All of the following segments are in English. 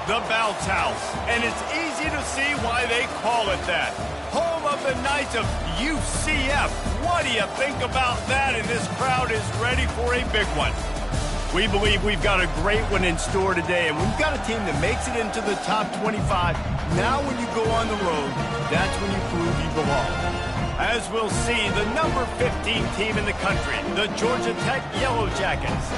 The Bounce House, and it's easy to see why they call it that. Home of the Knights of UCF. What do you think about that? And this crowd is ready for a big one. We believe we've got a great one in store today, and we've got a team that makes it into the top 25. Now when you go on the road, that's when you prove you belong. As we'll see, the number 15 team in the country, the Georgia Tech Yellow Jackets,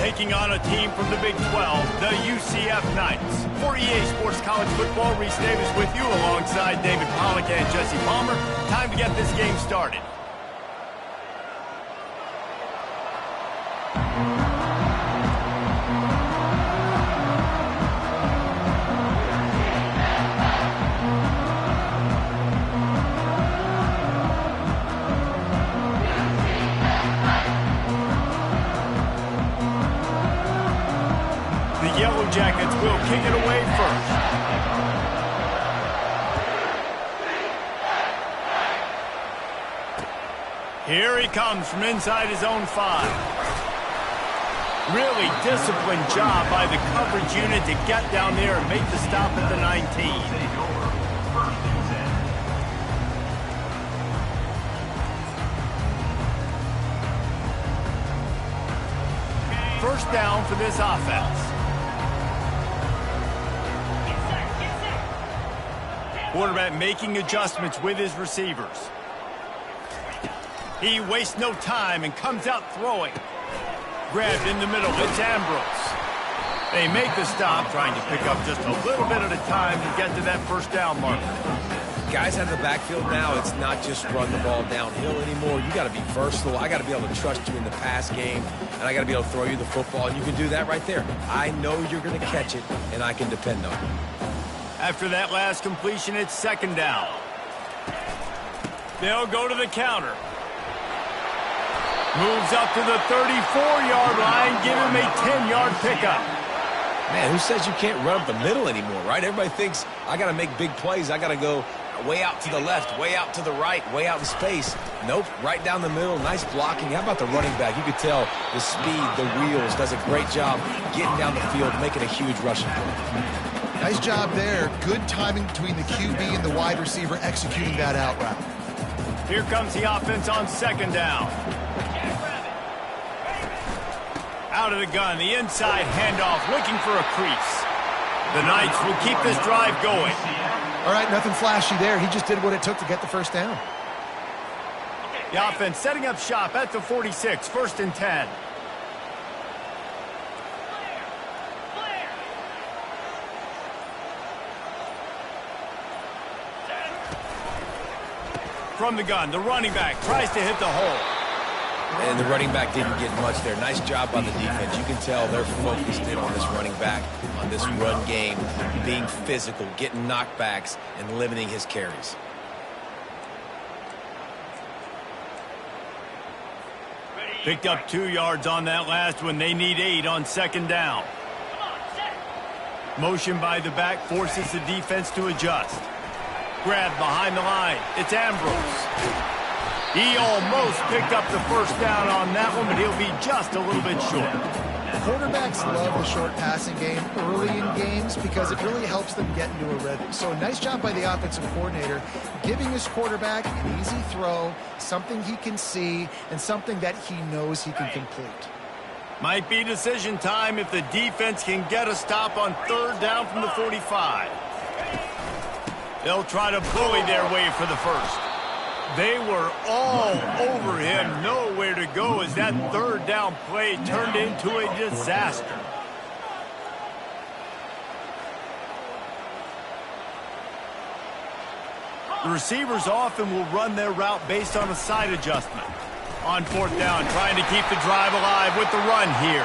taking on a team from the Big 12, the UCF Knights. For EA Sports College Football, Reese Davis with you alongside David Pollack and Jesse Palmer. Time to get this game started. Yellow Jackets will kick it away first. Here he comes from inside his own 5. Really disciplined job by the coverage unit to get down there and make the stop at the 19. First down for this offense. Quarterback making adjustments with his receivers. He wastes no time and comes out throwing. Grabbed in the middle. It's Ambrose. They make the stop, trying to pick up just a little bit at a time to get to that first down marker. Guys out of the backfield now, it's not just run the ball downhill anymore. You got to be versatile. I got to be able to trust you in the pass game, and I got to be able to throw you the football, and you can do that right there. I know you're going to catch it, and I can depend on it. After that last completion, it's second down. They'll go to the counter. Moves up to the 34-yard line, give him a 10-yard pickup. Man, who says you can't run up the middle anymore, right? Everybody thinks I got to make big plays. I got to go way out to the left, way out to the right, way out in space. Nope, right down the middle, nice blocking. How about the running back? You could tell the speed, the wheels, does a great job getting down the field, making a huge rushing play. Nice job there. Good timing between the QB and the wide receiver executing that out route. Here comes the offense on second down. Out of the gun, the inside handoff, looking for a crease. The Knights will keep this drive going. All right, nothing flashy there. He just did what it took to get the first down. The offense setting up shop at the 46, first and 10. From the gun, the running back tries to hit the hole. And the running back didn't get much there. Nice job by the defense. You can tell they're focused in on this running back, on this run game, being physical, getting knockbacks, and limiting his carries. Picked up 2 yards on that last one. They need 8 on second down. Motion by the back forces the defense to adjust. Grab behind the line. It's Ambrose. He almost picked up the first down on that one, but he'll be just a little bit short. Quarterbacks love the short passing game early in games because it really helps them get into a rhythm. So a nice job by the offensive coordinator giving his quarterback an easy throw, something he can see, and something that he knows he can complete. Might be decision time if the defense can get a stop on third down from the 45. They'll try to bully their way for the first. They were all over him, nowhere to go as that third down play turned into a disaster. The receivers often will run their route based on a side adjustment. On fourth down, trying to keep the drive alive with the run here.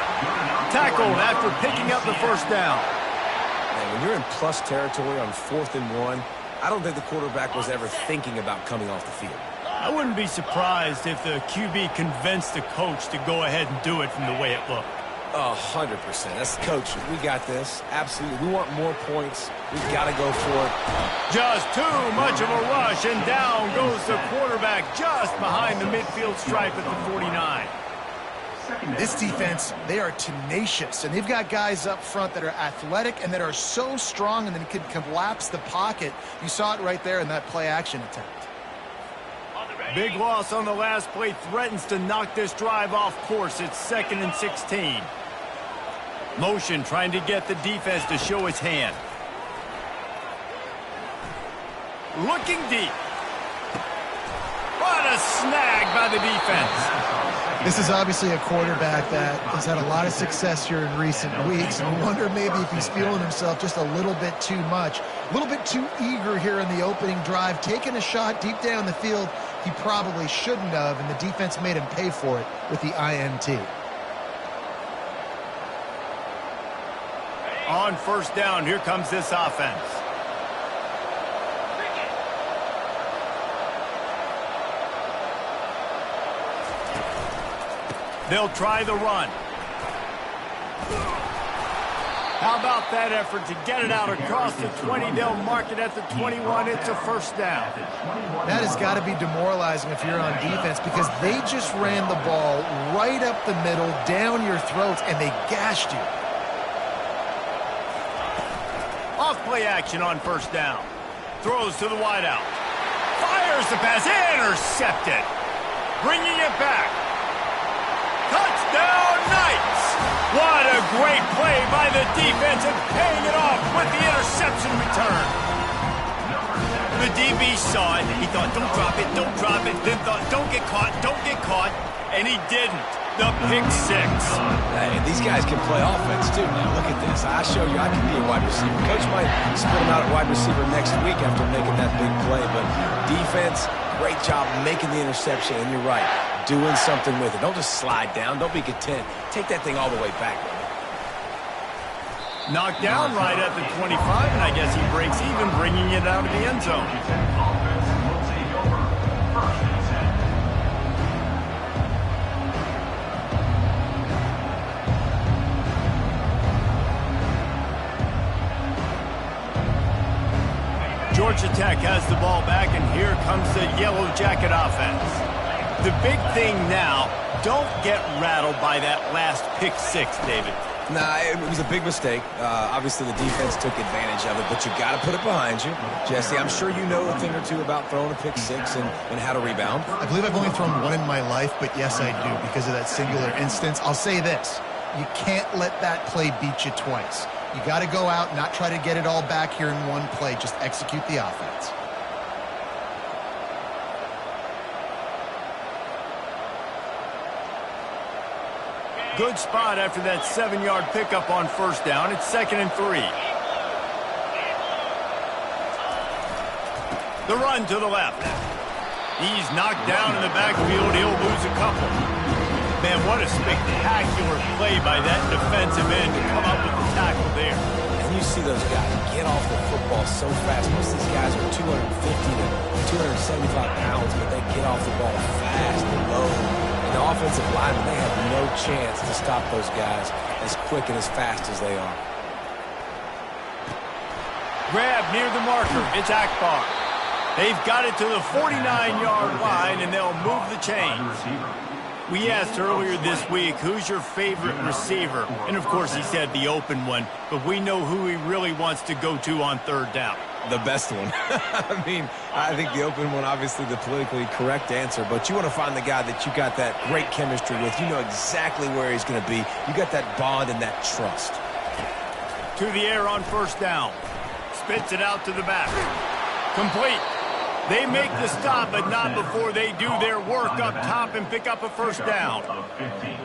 Tackled after picking up the first down. And when you're in plus territory on 4th and 1, I don't think the quarterback was ever thinking about coming off the field. I wouldn't be surprised if the QB convinced the coach to go ahead and do it from the way it looked. 100%. That's the coach. We got this. Absolutely. We want more points. We've got to go for it. Just too much of a rush, and down goes the quarterback just behind the midfield stripe at the 49. This defense, they are tenacious, and they've got guys up front that are athletic and that are so strong and then can collapse the pocket. You saw it right there in that play-action attempt. Big loss on the last play, threatens to knock this drive off course. It's 2nd and 16. Motion trying to get the defense to show its hand. Looking deep. What a snag by the defense. This is obviously a quarterback that has had a lot of success here in recent weeks, and I wonder maybe if he's feeling himself just a little bit too much, a little bit too eager here in the opening drive, taking a shot deep down the field he probably shouldn't have, and the defense made him pay for it with the INT. On first down, here comes this offense. They'll try the run. How about that effort to get it out across the 20? They'll mark it at the 21. It's a first down. That has got to be demoralizing if you're on defense, because they just ran the ball right up the middle, down your throats, and they gashed you. Off play action on first down. Throws to the wideout. Fires the pass. Intercepted. Bringing it back. Touchdown Knights! What a great play by the defense and paying it off with the interception return. The DB saw it. He thought, don't drop it, don't drop it. Then thought, don't get caught. And he didn't. The pick six. Hey, and these guys can play offense too. Now look at this. I show you I can be a wide receiver. Coach might split him out at wide receiver next week after making that big play. But defense, great job making the interception. And you're right, doing something with it. Don't just slide down. Don't be content. Take that thing all the way back. Knocked down right at the 25, and I guess he breaks even, bringing it out of the end zone. Georgia Tech has the ball back, and here comes the Yellow Jacket offense. The big thing now, don't get rattled by that last pick six, David. Nah, it was a big mistake. Obviously, the defense took advantage of it, but you got to put it behind you. Jesse, I'm sure you know a thing or two about throwing a pick six and how to rebound. I believe I've only thrown one in my life, but yes, I do, because of that singular instance. I'll say this. You can't let that play beat you twice. You got to go out and not try to get it all back here in one play. Just execute the offense. Good spot after that 7-yard pickup on first down. It's 2nd and 3. The run to the left. He's knocked down in the backfield. He'll lose a couple. Man, what a spectacular play by that defensive end to come up with the tackle there. And you see those guys get off the football so fast. Most of these guys are 250 to 275 pounds, but they get off the ball fast and low. And the offensive linemen, they have no chance to stop those guys as quick and as fast as they are. Grab near the marker. It's Akbar. They've got it to the 49-yard line, and they'll move the chains. We asked earlier this week, who's your favorite receiver? And, of course, he said the open one, but we know who he really wants to go to on third down. The best one. I mean, I think the open one, obviously the politically correct answer, but you want to find the guy that you got that great chemistry with. You know exactly where he's going to be. You got that bond and that trust. To the air on first down. Spits it out to the back. Complete. They make the stop, but not before they do their work up top and pick up a first down.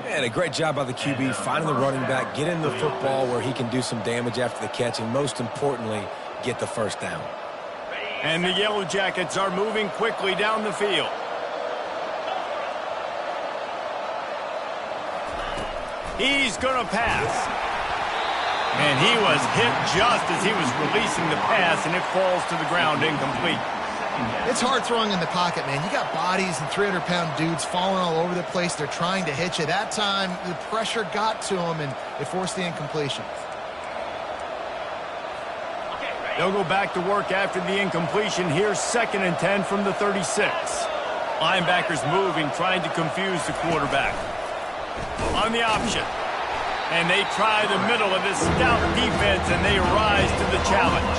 And a great job by the QB, finding the running back, getting the football where he can do some damage after the catch, and most importantly, get the first down. And the Yellow Jackets are moving quickly down the field. He's going to pass. And he was hit just as he was releasing the pass, and it falls to the ground incomplete. It's hard throwing in the pocket, man. You got bodies and 300-pound dudes falling all over the place. They're trying to hit you. That time, the pressure got to him, and it forced the incompletion. They'll go back to work after the incompletion. Here's 2nd and 10 from the 36. Linebackers moving, trying to confuse the quarterback. On the option. And they try the middle of this stout defense, and they rise to the challenge.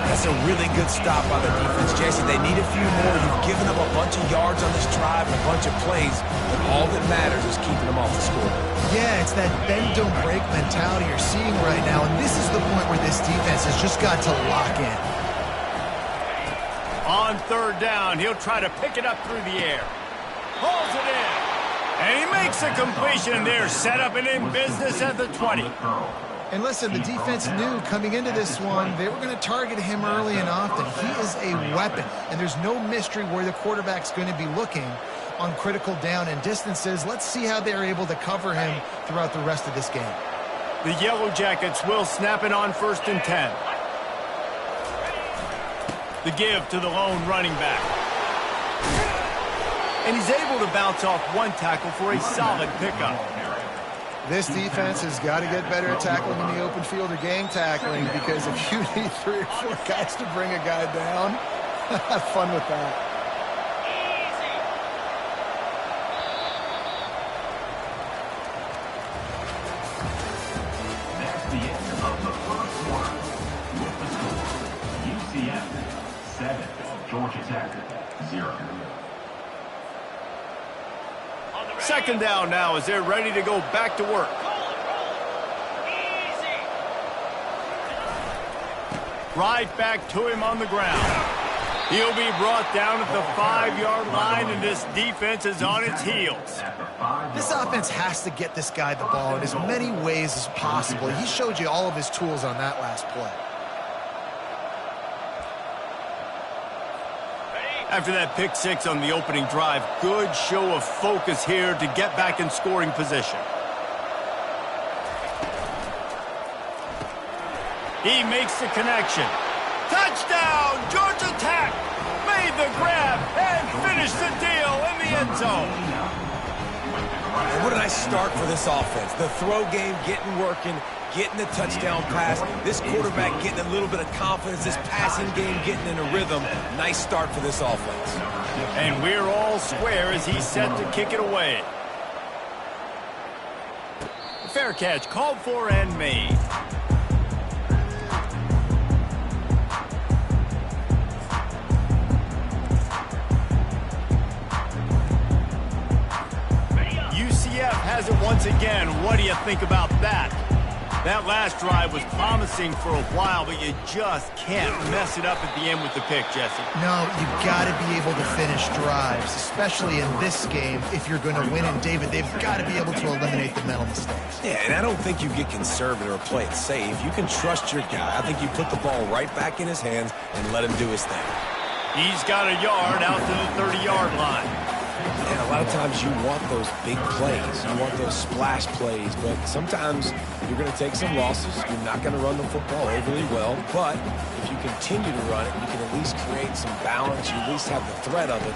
That's a really good stop by the defense, Jesse. They need a few more. You've given them a bunch of yards on this drive and a bunch of plays, but all that matters is keeping them off the score. Yeah, it's that bend, don't break mentality you're seeing right now, and this is the point where this defense has just got to lock in. On third down, he'll try to pick it up through the air. Pulls it in. And he makes a completion there, set up and in business at the 20. And listen, the defense knew coming into this one, they were going to target him early and often. He is a weapon, and there's no mystery where the quarterback's going to be looking on critical down and distances. Let's see how they're able to cover him throughout the rest of this game. The Yellow Jackets will snap it on 1st and 10. The give to the lone running back. And he's able to bounce off one tackle for a solid pickup. This defense has got to get better at tackling in the open field or gang tackling, because if you need 3 or 4 guys to bring a guy down, have fun with that. That's the end of the first quarter. With the score, UCF 7, Georgia Tech 0. Second down now as they're ready to go back to work. Right back to him on the ground. He'll be brought down at the 5-yard line, and this defense is on its heels. This offense has to get this guy the ball in as many ways as possible. He showed you all of his tools on that last play. After that pick 6 on the opening drive, good show of focus here to get back in scoring position. He makes the connection. Touchdown, Georgia Tech! Made the grab and finished the deal in the end zone. And what a nice start for this offense. The throw game getting working, getting the touchdown pass. This quarterback getting a little bit of confidence. This passing game getting in a rhythm. Nice start for this offense. And we're all square as he's set to kick it away. Fair catch called for and made. UCF has it once again. What do you think about that? That last drive was promising for a while, but you just can't mess it up at the end with the pick, Jesse. No, you've got to be able to finish drives, especially in this game. If you're going to win in David, they've got to be able to eliminate the mental mistakes. Yeah, and I don't think you get conservative or play it safe. You can trust your guy. I think you put the ball right back in his hands and let him do his thing. He's got a yard out to the 30-yard line. And a lot of times you want those big plays. You want those splash plays, but sometimes you're going to take some losses. You're not going to run the football overly well, but if you continue to run it, you can at least create some balance. You at least have the threat of it.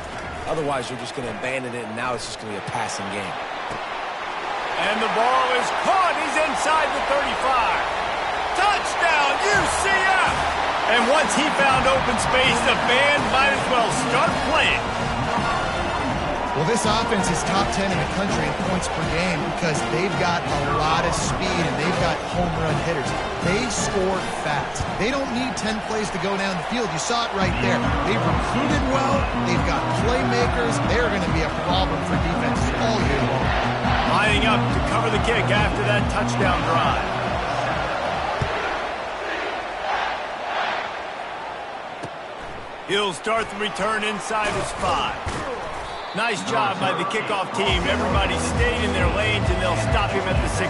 Otherwise, you're just going to abandon it, and now it's just going to be a passing game. And the ball is caught. He's inside the 35. Touchdown, UCF! And once he found open space, the band might as well start playing. Well, this offense is top 10 in the country in points per game because they've got a lot of speed and they've got home run hitters. They score fast. They don't need 10 plays to go down the field. You saw it right there. They've recruited well. They've got playmakers. They're going to be a problem for defenses all year long. Lining up to cover the kick after that touchdown drive. He'll start the return inside his 5. Nice job by the kickoff team. Everybody stayed in their lanes, and they'll stop him at the 16.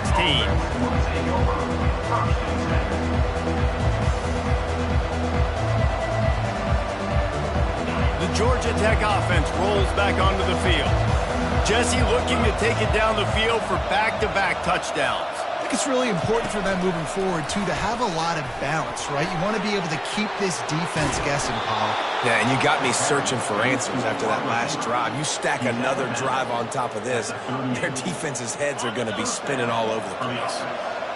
The Georgia Tech offense rolls back onto the field. Jesse looking to take it down the field for back-to-back touchdowns. I think it's really important for them moving forward, too, to have a lot of balance, right? You want to be able to keep this defense guessing, Paul. Yeah, and you got me searching for answers after that last drive. You stack another drive on top of this, their defense's heads are going to be spinning all over the place.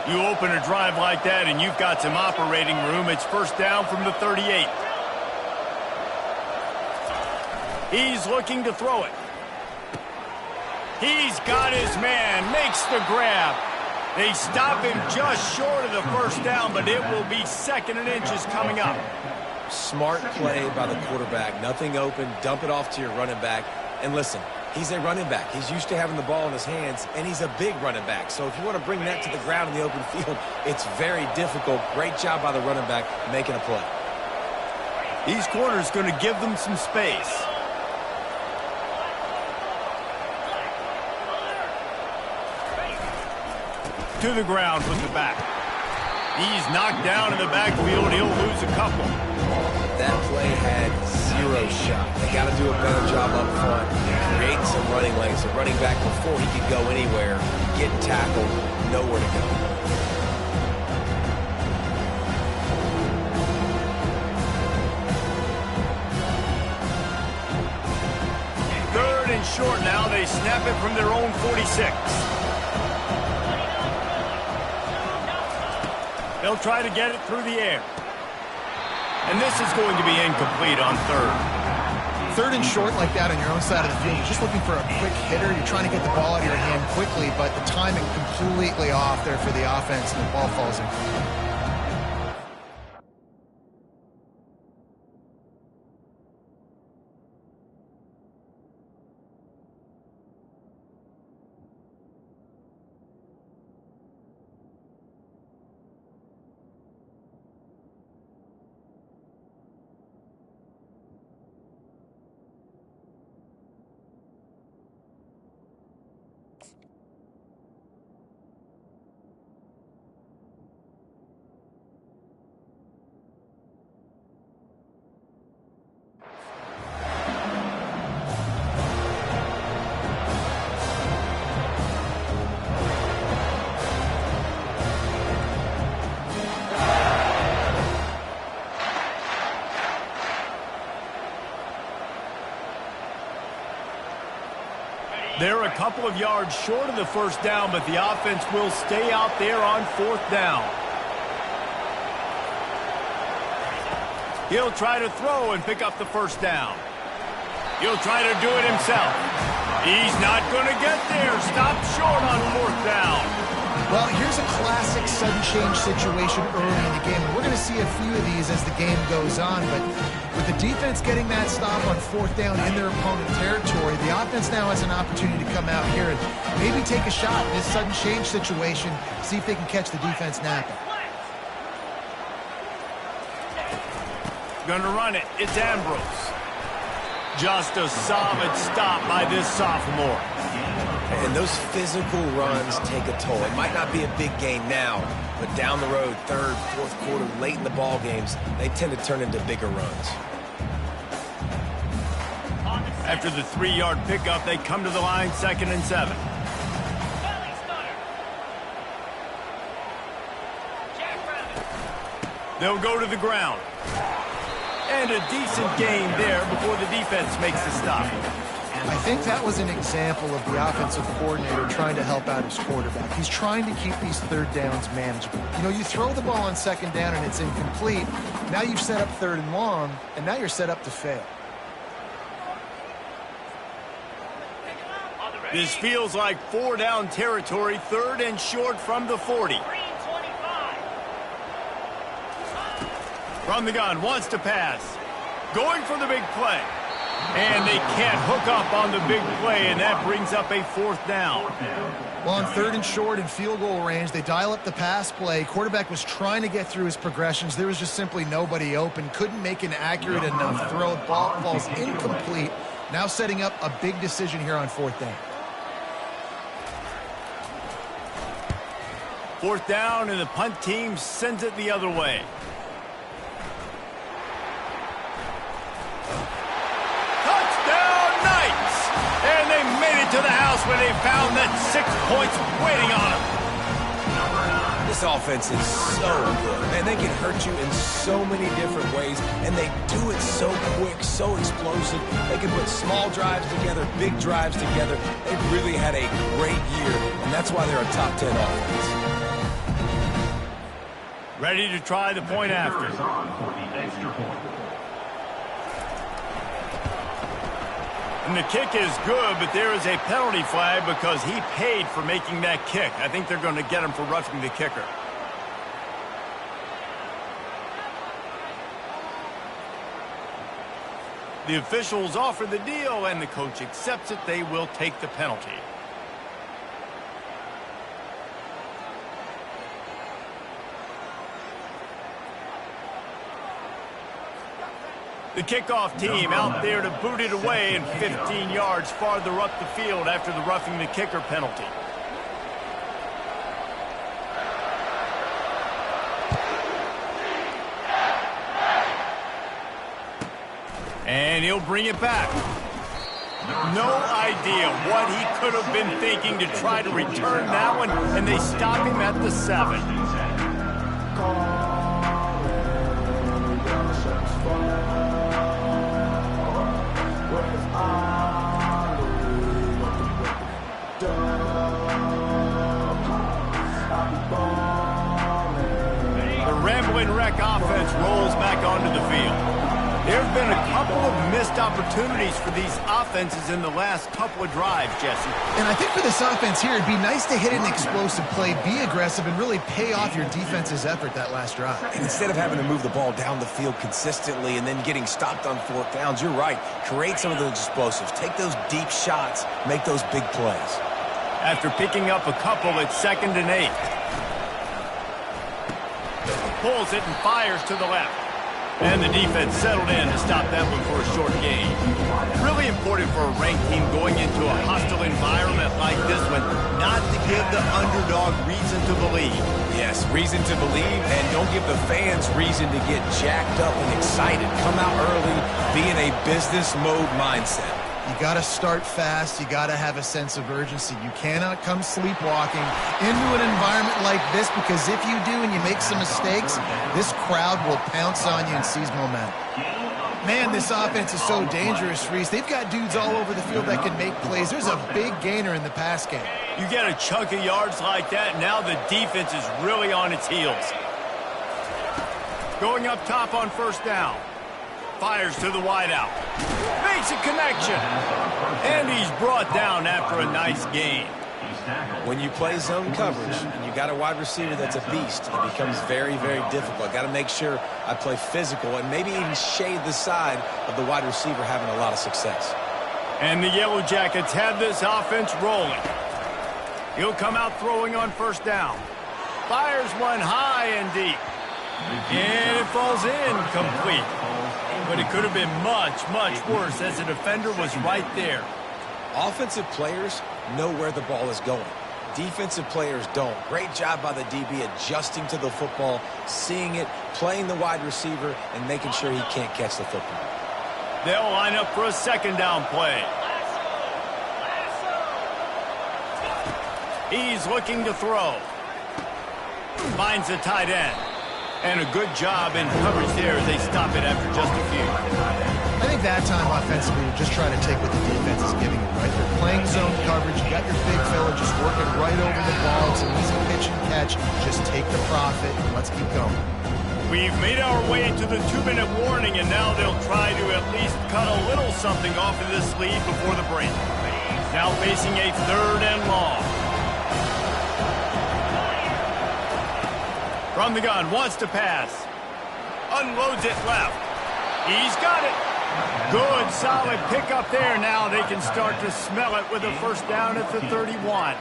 You open a drive like that, and you've got some operating room. It's first down from the 38. He's looking to throw it. He's got his man, makes the grab. They stop him just short of the first down, but it will be 2nd and inches coming up. Smart play by the quarterback. Nothing open. Dump it off to your running back. And listen, he's a running back. He's used to having the ball in his hands, and he's a big running back. So if you want to bring that to the ground in the open field, it's very difficult. Great job by the running back making a play. These corners going to give them some space. To the ground with the back. He's knocked down in the backfield. He'll lose a couple. That play had 0 shot. They got to do a better job up front. Create some running lanes. The running back, before he could go anywhere, get tackled, nowhere to go. 3rd and short now. They snap it from their own 46. They'll try to get it through the air. And this is going to be incomplete on 3rd. 3rd and short like that on your own side of the field. You're just looking for a quick hitter. You're trying to get the ball out of your hand quickly, but the timing completely off there for the offense, and the ball falls incomplete. They're a couple of yards short of the first down, but the offense will stay out there on 4th down. He'll try to throw and pick up the first down. He'll try to do it himself. He's not going to get there. Stopped short on 4th down. Well, here's a classic sudden change situation early in the game. And we're going to see a few of these as the game goes on. But with the defense getting that stop on 4th down in their opponent territory, the offense now has an opportunity to come out here and maybe take a shot in this sudden change situation, see if they can catch the defense napping. Going to run it. It's Ambrose. Just a solid stop by this sophomore. And those physical runs take a toll. It might not be a big gain now, but down the road, 3rd, 4th quarter, late in the ball games, they tend to turn into bigger runs. After the 3-yard pickup, they come to the line, 2nd and 7. They'll go to the ground. And a decent gain there before the defense makes the stop. I think that was an example of the offensive coordinator trying to help out his quarterback. He's trying to keep these 3rd downs manageable. You know, you throw the ball on 2nd down and it's incomplete. Now you've set up 3rd and long, and now you're set up to fail. This feels like 4-down territory, 3rd and short from the 40. From the gun, wants to pass. Going for the big play. And they can't hook up on the big play, and that brings up a 4th down. Well, on 3rd and short in field goal range, they dial up the pass play. Quarterback was trying to get through his progressions. There was just simply nobody open. Couldn't make an accurate enough throw. Ball falls incomplete. Now setting up a big decision here on 4th down. 4th down, and the punt team sends it the other way. And they made it to the house where they found that 6 points waiting on them. This offense is so good. Man, they can hurt you in so many different ways, and they do it so quick, so explosive. They can put small drives together, big drives together. They've really had a great year, and that's why they're a top 10 offense. Ready to try the point after. And the kick is good, but there is a penalty flag because he paid for making that kick. I think they're going to get him for roughing the kicker. The officials offer the deal, and the coach accepts it. They will take the penalty. The kickoff team out there to boot it away and 15 yards farther up the field after the roughing the kicker penalty. And he'll bring it back. No idea what he could have been thinking to try to return that one, and they stop him at the 7. The Rambling Wreck offense rolls back onto the field. There have been a couple of missed opportunities for these offenses in the last couple of drives, Jesse. And I think for this offense here, it'd be nice to hit an explosive play, be aggressive, and really pay off your defense's effort that last drive. And instead of having to move the ball down the field consistently and then getting stopped on 4th downs, you're right. Create some of those explosives. Take those deep shots. Make those big plays. After picking up a couple, it's 2nd and 8. Pulls it and fires to the left. And the defense settled in to stop that one for a short gain. Really important for a ranked team going into a hostile environment like this one, not to give the underdog reason to believe. Yes, reason to believe, and don't give the fans reason to get jacked up and excited. Come out early, be in a business mode mindset. You got to start fast. You got to have a sense of urgency. You cannot come sleepwalking into an environment like this, because if you do and you make some mistakes, this crowd will pounce on you and seize momentum. Man, this offense is so dangerous, Reese. They've got dudes all over the field that can make plays. There's a big gainer in the pass game. You get a chunk of yards like that, now the defense is really on its heels. Going up top on 1st down. Fires to the wideout. Makes a connection. And he's brought down after a nice gain. When you play zone coverage and you got a wide receiver that's a beast, it becomes very, very difficult. Got to make sure I play physical and maybe even shade the side of the wide receiver having a lot of success. And the Yellow Jackets have this offense rolling. He'll come out throwing on 1st down. Fires one high and deep. And it falls in complete. But it could have been much, much worse as the defender was right there. Offensive players know where the ball is going. Defensive players don't. Great job by the DB adjusting to the football, seeing it, playing the wide receiver, and making sure he can't catch the football. They'll line up for a 2nd down play. He's looking to throw. Finds the tight end. And a good job in coverage there as they stop it after just a few. I think that time offensively, you're just trying to take what the defense is giving you, right? They're playing zone coverage. You got your big fella just working right over the ball. It's an easy pitch and catch. Just take the profit and let's keep going. We've made our way to the 2-minute warning, and now they'll try to at least cut a little something off of this lead before the break. Now facing a 3rd and long. From the gun, wants to pass. Unloads it left. He's got it. Good, solid pickup there. Now they can start to smell it with a 1st down at the 31.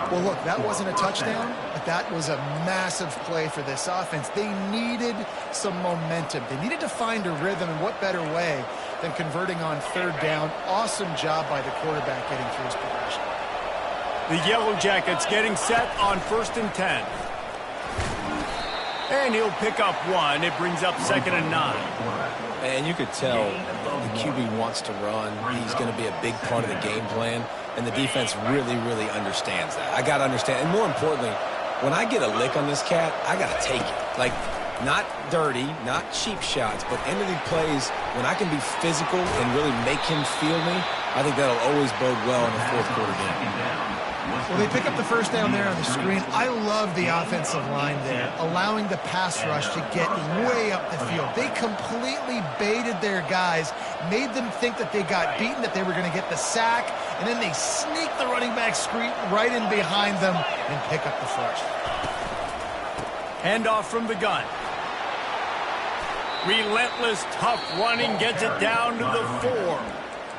Well, look, that wasn't a touchdown, but that was a massive play for this offense. They needed some momentum. They needed to find a rhythm, and what better way than converting on 3rd down. Awesome job by the quarterback getting through his progression. The Yellow Jackets getting set on 1st and 10. And he'll pick up 1. It brings up 2nd and 9. And you could tell the QB wants to run. He's going to be a big part of the game plan. And the defense really, really understands that. I got to understand. And more importantly, when I get a lick on this cat, I got to take it. Like, not dirty, not cheap shots, but end of the plays, when I can be physical and really make him feel me, I think that'll always bode well in the 4th quarter game. Well, they pick up the first down there on the screen. I love the offensive line there, allowing the pass rush to get way up the field. They completely baited their guys, made them think that they got beaten, that they were going to get the sack, and then they sneak the running back screen right in behind them and pick up the first. Handoff from the gun. Relentless, tough running gets it down to the 4.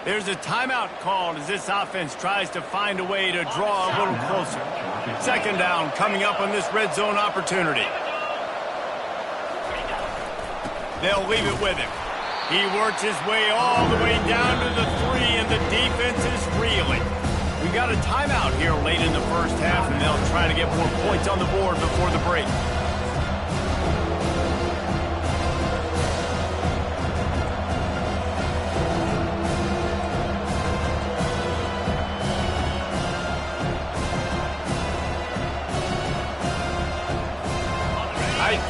There's a timeout called as this offense tries to find a way to draw a little closer. Second down coming up on this red zone opportunity. They'll leave it with him. He works his way all the way down to the 3, and the defense is reeling. We got a timeout here late in the first half, and they'll try to get more points on the board before the break.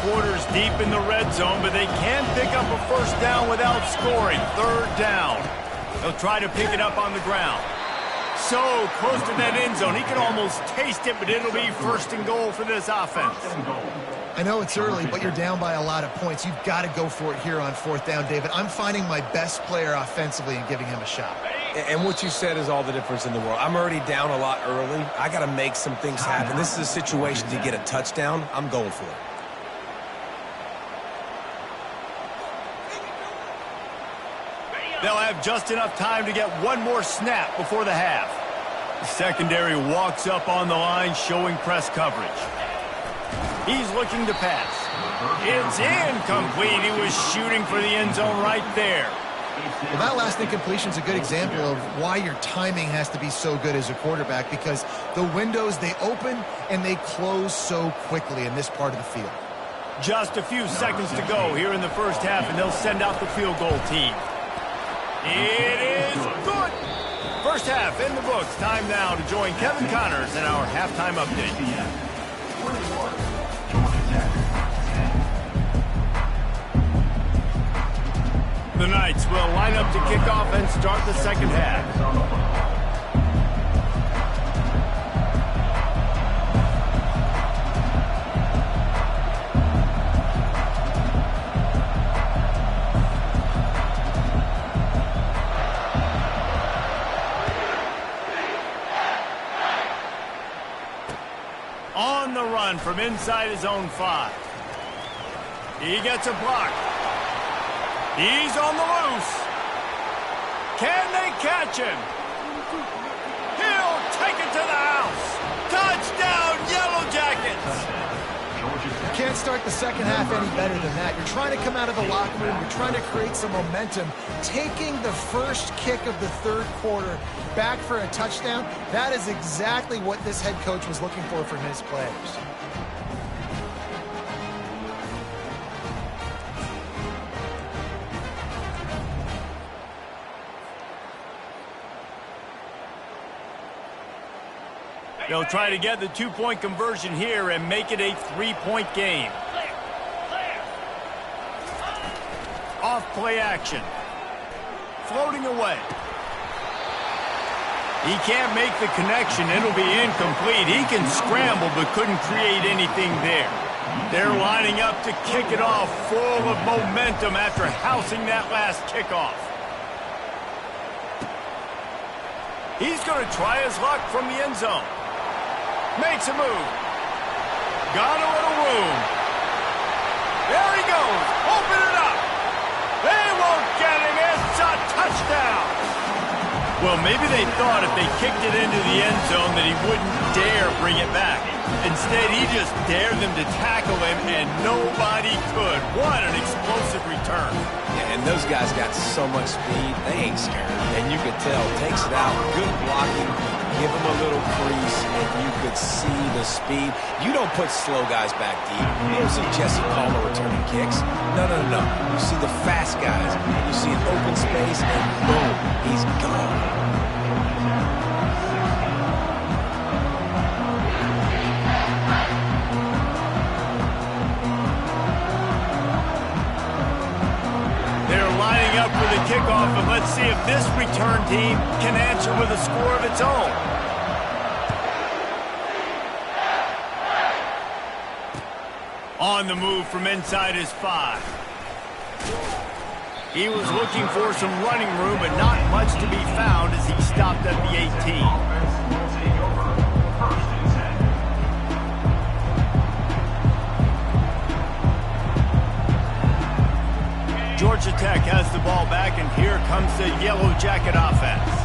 Quarters deep in the red zone, but they can pick up a first down without scoring. Third down. They'll try to pick it up on the ground. So close to that end zone. He can almost taste it, but it'll be first and goal for this offense. I know it's early, but you're down by a lot of points. You've got to go for it here on fourth down, David. I'm finding my best player offensively and giving him a shot. And what you said is all the difference in the world. I'm already down a lot early. I got to make some things happen. This is a situation to get a touchdown. I'm going for it. They'll have just enough time to get one more snap before the half. The secondary walks up on the line, showing press coverage. He's looking to pass. It's incomplete. He was shooting for the end zone right there. Well, that last incompletion is a good example of why your timing has to be so good as a quarterback, because the windows, they open and they close so quickly in this part of the field. Just a few seconds to go here in the first half, and they'll send out the field goal team. It is good. First half in the books. Time now to join Kevin Connors in our halftime update. The Knights will line up to kick off and start the second half. On the run from inside his own 5. He gets a block. He's on the loose. Can they catch him? He'll take it to the house. Touchdown, Yellow Jackets. You can't start the second half any better than that. You're trying to come out of the locker room. You're trying to create some momentum. Taking the first kick of the third quarter back for a touchdown, that is exactly what this head coach was looking for from his players. They'll try to get the two-point conversion here and make it a three-point game. Off play action. Floating away. He can't make the connection. It'll be incomplete. He can scramble but couldn't create anything there. They're lining up to kick it off, full of momentum after housing that last kickoff. He's going to try his luck from the end zone. Makes a move. Got a little room. There he goes. Open it up. They won't get him. It's a touchdown. Well, maybe they thought if they kicked it into the end zone that he wouldn't dare bring it back. Instead, he just dared them to tackle him, and nobody could. What an explosive return. Yeah, and those guys got so much speed, they ain't scared. And you could tell, takes it out, good blocking, give him a little crease, and you could see the speed. You don't put slow guys back deep. You don't see Jesse Palmer returning kicks. No. You see the fast guys. You see an open space, and boom, he's gone. Up for the kickoff, and let's see if this return team can answer with a score of its own. On the move from inside his 5. He was looking for some running room, but not much to be found as he stopped at the 18. Georgia Tech has the ball back, and here comes the Yellow Jacket offense.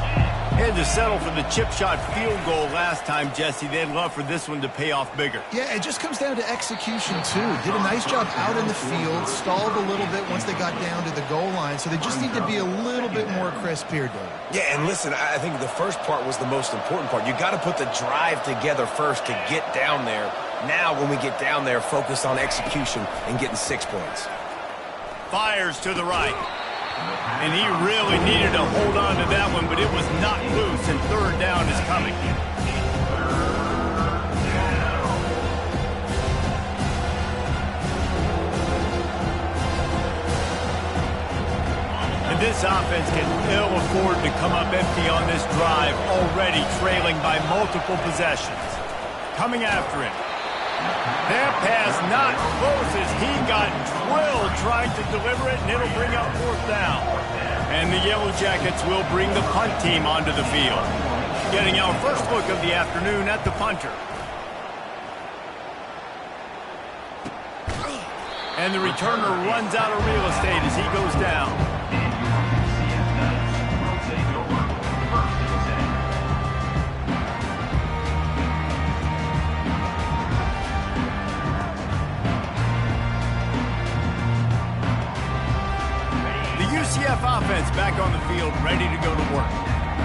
They had to settle for the chip shot field goal last time, Jesse. They'd love for this one to pay off bigger. Yeah, it just comes down to execution, too. Did a nice job out in the field, stalled a little bit once they got down to the goal line, so they just need to be a little bit more crisp here, Dave. Yeah, and listen, I think the first part was the most important part. You got to put the drive together first to get down there. Now, when we get down there, focus on execution and getting 6 points. Fires to the right. And he really needed to hold on to that one, but it was not loose, and third down is coming. And this offense can ill afford to come up empty on this drive, already trailing by multiple possessions. Coming after him. That pass not close as he got drilled trying to deliver it, and it'll bring up 4th down. And the Yellow Jackets will bring the punt team onto the field. Getting our first look of the afternoon at the punter. And the returner runs out of real estate as he goes down. UCF offense back on the field, ready to go to work.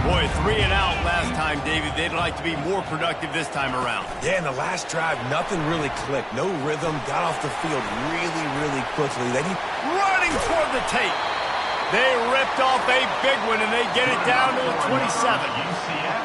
Boy, 3 and out last time, David. They'd like to be more productive this time around. Yeah, in the last drive, nothing really clicked. No rhythm, got off the field really quickly. They need running toward the tape. They ripped off a big one, and they get it down to the 27.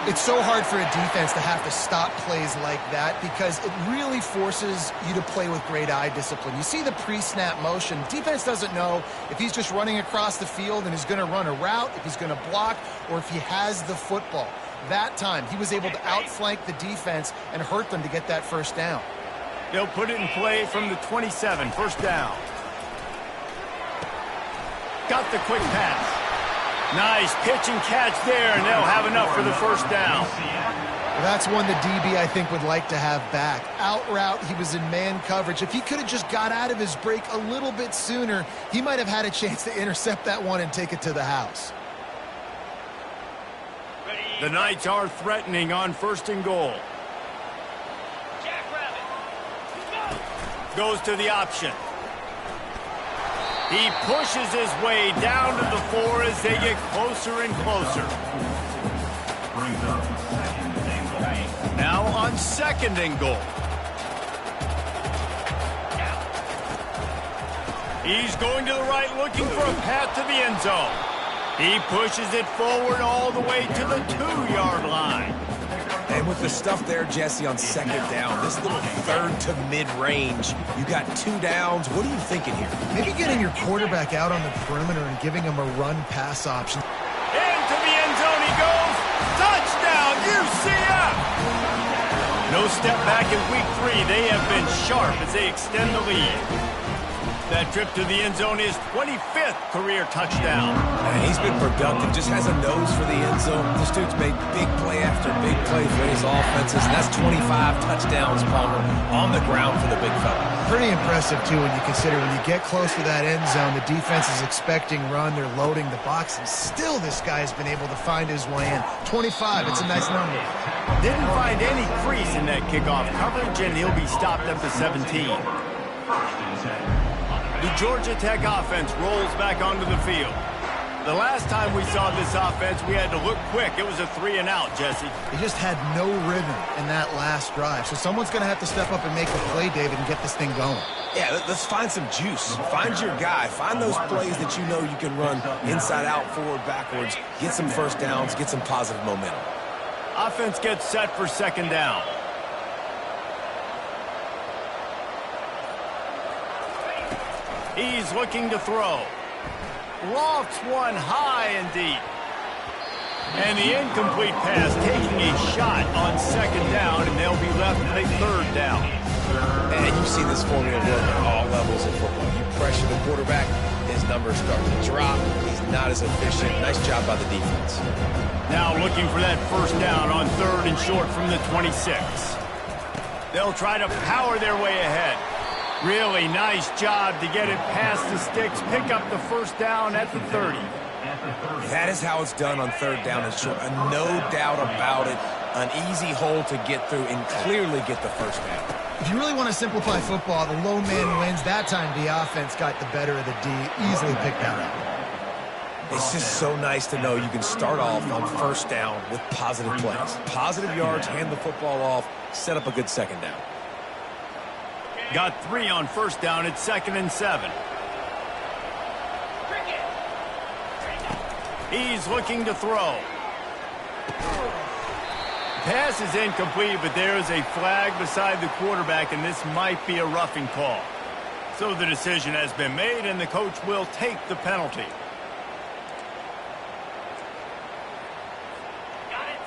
It's so hard for a defense to have to stop plays like that because it really forces you to play with great eye discipline. You see the pre-snap motion. Defense doesn't know if he's just running across the field and is going to run a route, if he's going to block, or if he has the football. That time, he was able to outflank the defense and hurt them to get that first down. They'll put it in play from the 27, first down. Got the quick pass. Nice pitch and catch there, and they'll have enough for the first down. Well, that's one the DB, I think, would like to have back. Out route, he was in man coverage. If he could have just got out of his break a little bit sooner, he might have had a chance to intercept that one and take it to the house. The Knights are threatening on 1st and goal. Goes to the option. He pushes his way down to the 4 as they get closer and closer. Now on 2nd and goal. He's going to the right, looking for a path to the end zone. He pushes it forward all the way to the 2-yard line. And with the stuff there, Jesse, on 2nd down, this little 3rd to mid-range, you got 2 downs. What are you thinking here? Maybe getting your quarterback out on the perimeter and giving him a run-pass option. Into the end zone he goes. Touchdown, UCF! No step back in week 3. They have been sharp as they extend the lead. That trip to the end zone is 25th career touchdown. And he's been productive, just has a nose for the end zone. This dude's made big play after big play for his offenses, and that's 25 touchdowns, Palmer, on the ground for the big fella. Pretty impressive, too, when you consider when you get close to that end zone, the defense is expecting run, they're loading the box, and still this guy's been able to find his way in. 25, it's a nice number. Didn't find any crease in that kickoff coverage, and he'll be stopped up to 17. The Georgia Tech offense rolls back onto the field. The last time we saw this offense, we had to look quick. It was a 3 and out, Jesse. They just had no rhythm in that last drive. So someone's going to have to step up and make a play, David, and get this thing going. Yeah, let's find some juice. Find your guy. Find those plays that you know you can run inside out, forward, backwards. Get some first downs. Get some positive momentum. Offense gets set for 2nd down. He's looking to throw. Lofts one high and deep. And the incomplete pass taking a shot on 2nd down, and they'll be left with a 3rd down. And you've seen this formula work at all levels of football. You pressure the quarterback, his numbers start to drop. He's not as efficient. Nice job by the defense. Now looking for that first down on 3rd and short from the 26. They'll try to power their way ahead. Really nice job to get it past the sticks, pick up the first down at the 30. That is how it's done on 3rd down and short. No doubt about it. An easy hole to get through and clearly get the first down. If you really want to simplify football, the low man wins. That time the offense got the better of the D. Easily picked that up. It's just so nice to know you can start off on first down with positive plays. Positive yards, hand the football off, set up a good second down. Got 3 on first down at 2nd and 7. He's looking to throw. Pass is incomplete, but there is a flag beside the quarterback, and this might be a roughing call. So the decision has been made, and the coach will take the penalty.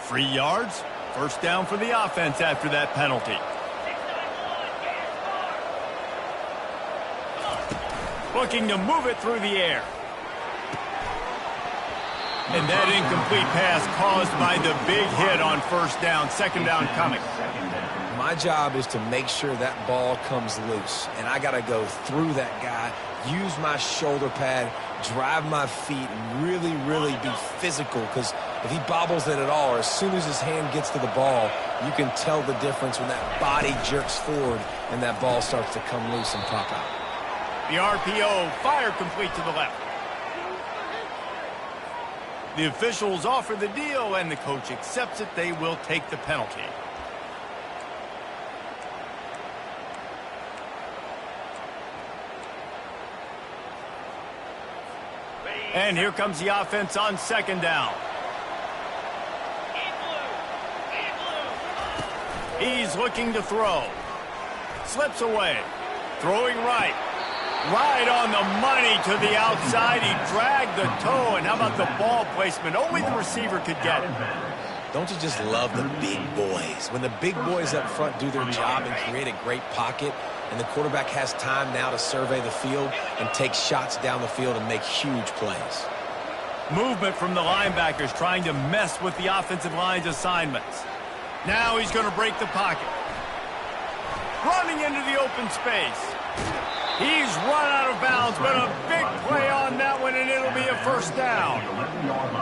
3 yards. First down for the offense after that penalty. Looking to move it through the air. And that incomplete pass caused by the big hit on first down. Second down coming. My job is to make sure that ball comes loose. And I got to go through that guy, use my shoulder pad, drive my feet, and really, really be physical. Because if he bobbles it at all, or as soon as his hand gets to the ball, you can tell the difference when that body jerks forward and that ball starts to come loose and pop out. The RPO, fire complete to the left. The officials offer the deal, and the coach accepts it. They will take the penalty. And here comes the offense on second down. He's looking to throw. Slips away. Throwing right. Right on the money to the outside. He dragged the toe, and how about the ball placement? Only the receiver could get it. Don't you just love the big boys? When the big boys up front do their job and create a great pocket, and the quarterback has time now to survey the field and take shots down the field and make huge plays. Movement from the linebackers trying to mess with the offensive line's assignments. Now he's going to break the pocket. Running into the open space. He's run out of bounds, but a big play on that one, and it'll be a first down.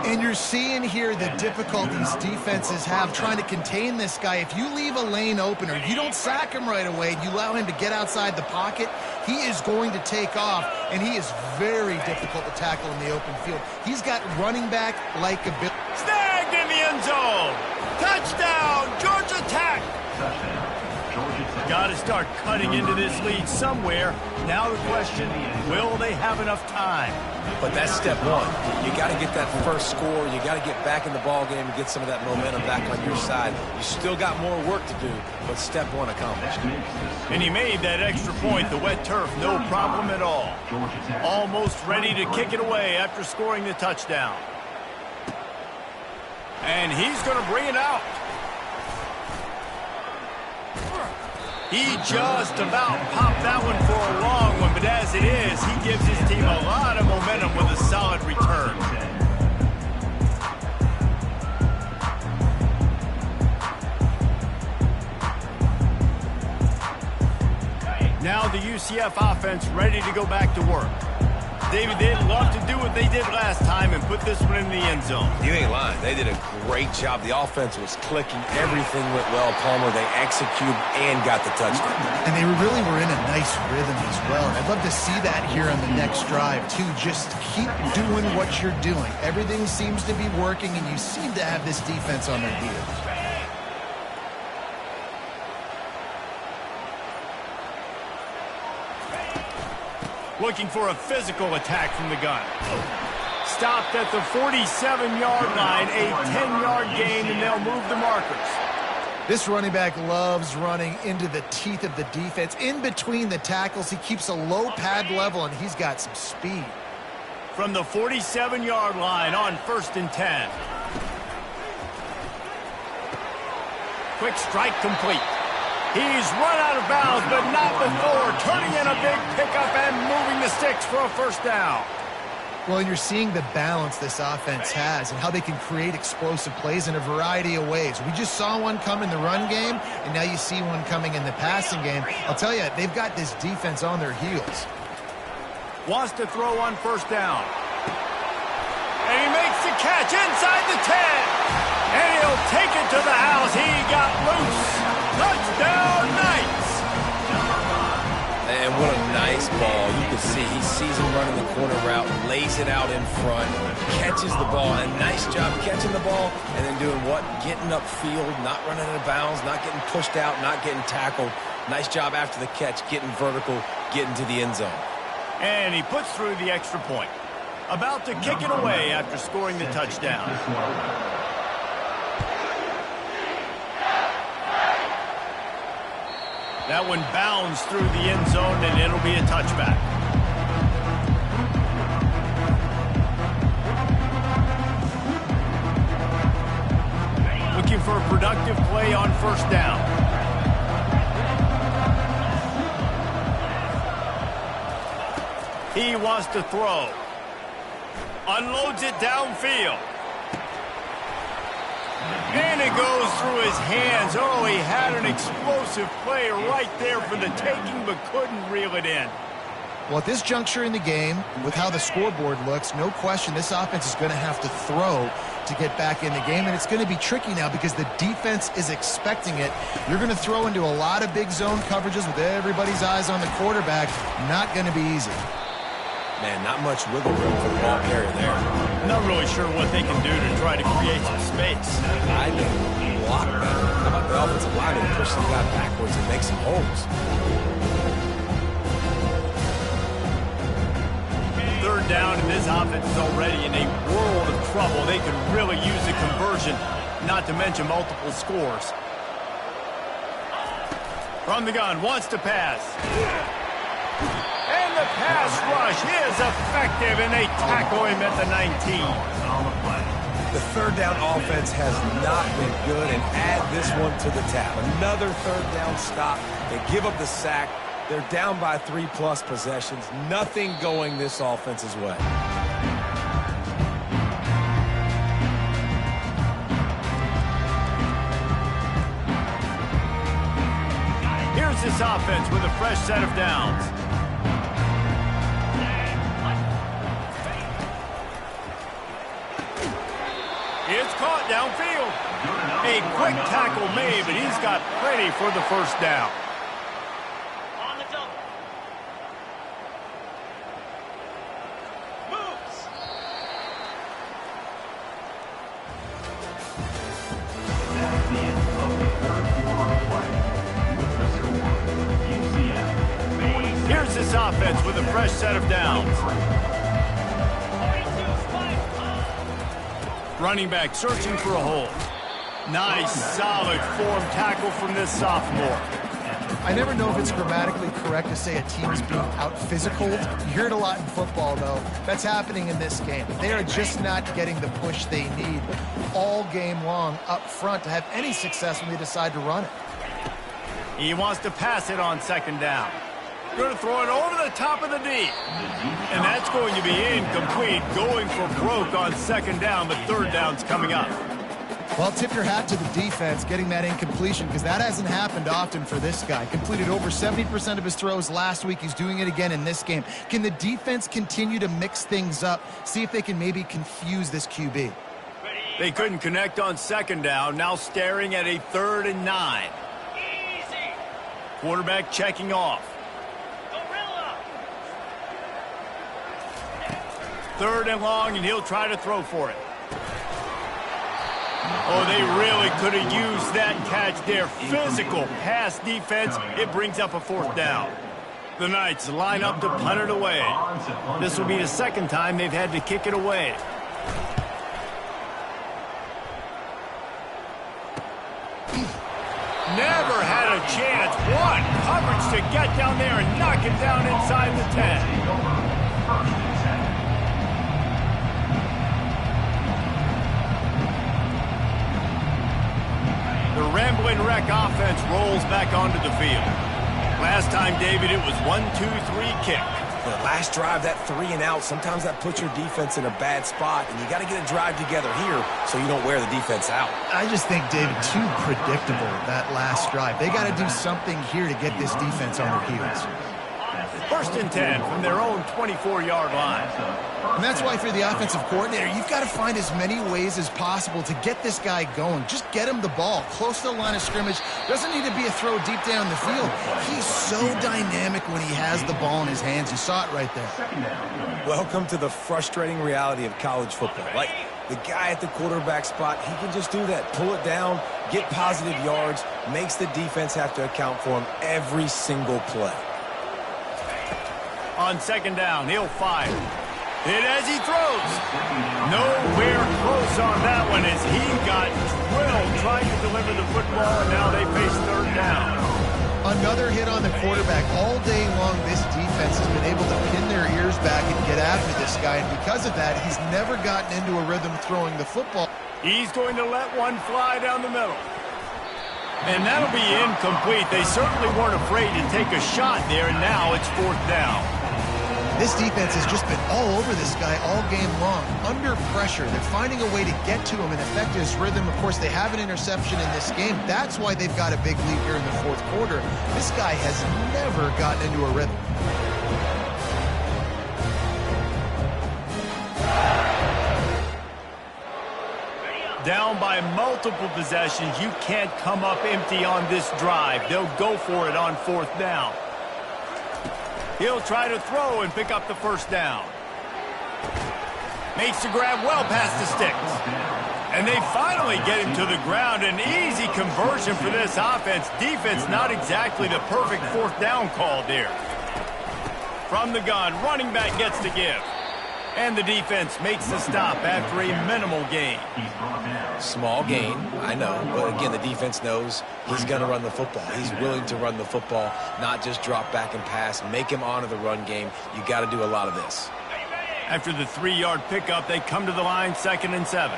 And you're seeing here the difficulties defenses have trying to contain this guy. If you leave a lane open or you don't sack him right away, you allow him to get outside the pocket, he is going to take off, and he is very difficult to tackle in the open field. He's got running back like a bit. Snagged in the end zone. Touchdown, Georgia Tech. Got to start cutting into this lead somewhere. Now the question, will they have enough time? But that's step one. You got to get that first score. You got to get back in the ball game and get some of that momentum back on your side. You still got more work to do, but step one accomplished. And he made that extra point. The wet turf, no problem at all. Almost ready to kick it away after scoring the touchdown. And he's going to bring it out. He just about popped that one for a long one, but as it is, he gives his team a lot of momentum with a solid return. Now the UCF offense ready to go back to work. David, they'd love to do what they did last time and put this one in the end zone. You ain't lying. They did a great job. The offense was clicking. Everything went well. Palmer, they executed and got the touchdown. And they really were in a nice rhythm as well. And I'd love to see that here on the next drive, too. Just keep doing what you're doing. Everything seems to be working, and you seem to have this defense on their heels. Looking for a physical attack from the gun. Stopped at the 47-yard line, a 10-yard gain, and they'll move the markers. This running back loves running into the teeth of the defense. In between the tackles, he keeps a low pad level, and he's got some speed. From the 47-yard line on 1st and 10. Quick strike complete. He's run out of bounds, but not before turning in a big pickup and moving the sticks for a first down. Well, and you're seeing the balance this offense has and how they can create explosive plays in a variety of ways. We just saw one come in the run game, and now you see one coming in the passing game. I'll tell you, they've got this defense on their heels. Wants to throw on first down. And he makes the catch inside the 10. And he'll take it to the house. He got loose. Touchdown, Knights. And what a nice ball. You can see he sees him running the corner route, lays it out in front, catches the ball. And nice job catching the ball and then doing what? Getting upfield, not running out of bounds, not getting pushed out, not getting tackled. Nice job after the catch, getting vertical, getting to the end zone. And he puts through the extra point. About to kick it away after scoring the touchdown. That one bounds through the end zone, and it'll be a touchback. Looking for a productive play on first down. He wants to throw. Unloads it downfield. And it goes through his hands. Oh, he had an explosive play right there for the taking, but couldn't reel it in. Well, at this juncture in the game, with how the scoreboard looks, no question this offense is going to have to throw to get back in the game, and it's going to be tricky now because the defense is expecting it. You're going to throw into a lot of big zone coverages with everybody's eyes on the quarterback. Not going to be easy. Man, not much wiggle room for the ball carrier there. Not really sure what they can do to try to create some space. I think block better. How about the offensive line and push some guy backwards and make some holes? Third down, and this offense is already in a world of trouble. They could really use a conversion, not to mention multiple scores. From the gun, wants to pass. And the pass rush is effective, and they tackle him at the 19. The third down offense has not been good, and add this one to the tab. Another third down stop. They give up the sack. They're down by 3+ possessions. Nothing going this offense's way. Here's this offense with a fresh set of downs. It's caught downfield. A quick tackle made, but he's got plenty for the first down. On the double. Moves. That's the end of the third quarter play. With the score, UCF. Here's this offense with a fresh set of downs. Running back searching for a hole. Nice, solid form tackle from this sophomore. I never know if it's grammatically correct to say a team is being out-physicaled. You hear it a lot in football, though. That's happening in this game. They are just not getting the push they need all game long up front to have any success when they decide to run it. He wants to pass it on second down. Going to throw it over the top of the D. And that's going to be incomplete, going for broke on second down, but third down's coming up. Well, tip your hat to the defense getting that incompletion because that hasn't happened often for this guy. Completed over 70% of his throws last week. He's doing it again in this game. Can the defense continue to mix things up, see if they can maybe confuse this QB? They couldn't connect on second down, now staring at a 3rd and 9. Easy. Quarterback checking off. Gorilla. 3rd and long, and he'll try to throw for it. Oh, they really could have used that catch there. Physical pass defense. It brings up a 4th down. The Knights line up to punt it away. This will be the second time they've had to kick it away. Never had a chance. One coverage to get down there and knock it down inside the 10. The scrambling wreck offense rolls back onto the field. Last time, David, it was 1-2-3 kick. The last drive, that 3 and out, sometimes that puts your defense in a bad spot, and you got to get a drive together here so you don't wear the defense out. I just think, David, too predictable, that last drive. They got to do something here to get this defense on their heels. 1st and 10 from their own 24-yard line. And that's why for the offensive coordinator, you've got to find as many ways as possible to get this guy going. Just get him the ball close to the line of scrimmage. Doesn't need to be a throw deep down the field. He's so dynamic when he has the ball in his hands. You saw it right there. Welcome to the frustrating reality of college football. Like, the guy at the quarterback spot, he can just do that. Pull it down, get positive yards, makes the defense have to account for him every single play. On 2nd down, he'll fire. Hit as he throws. Nowhere close on that one as he got drilled trying to deliver the football, and now they face 3rd down. Another hit on the quarterback. All day long, this defense has been able to pin their ears back and get after this guy, and because of that, he's never gotten into a rhythm throwing the football. He's going to let one fly down the middle. And that'll be incomplete. They certainly weren't afraid to take a shot there, and now it's 4th down. This defense has just been all over this guy all game long. Under pressure, they're finding a way to get to him and affect his rhythm. Of course, they have an interception in this game. That's why they've got a big lead here in the 4th quarter. This guy has never gotten into a rhythm. Down by multiple possessions, you can't come up empty on this drive. They'll go for it on 4th down. He'll try to throw and pick up the 1st down. Makes the grab well past the sticks. And they finally get him to the ground. An easy conversion for this offense. Defense not exactly the perfect 4th down call there. From the gun, running back gets the give. And the defense makes the stop after a minimal gain. Small gain, I know, but again, the defense knows he's going to run the football. He's willing to run the football, not just drop back and pass, make him honor the run game. You got to do a lot of this. After the 3-yard pickup, they come to the line, 2nd and 7.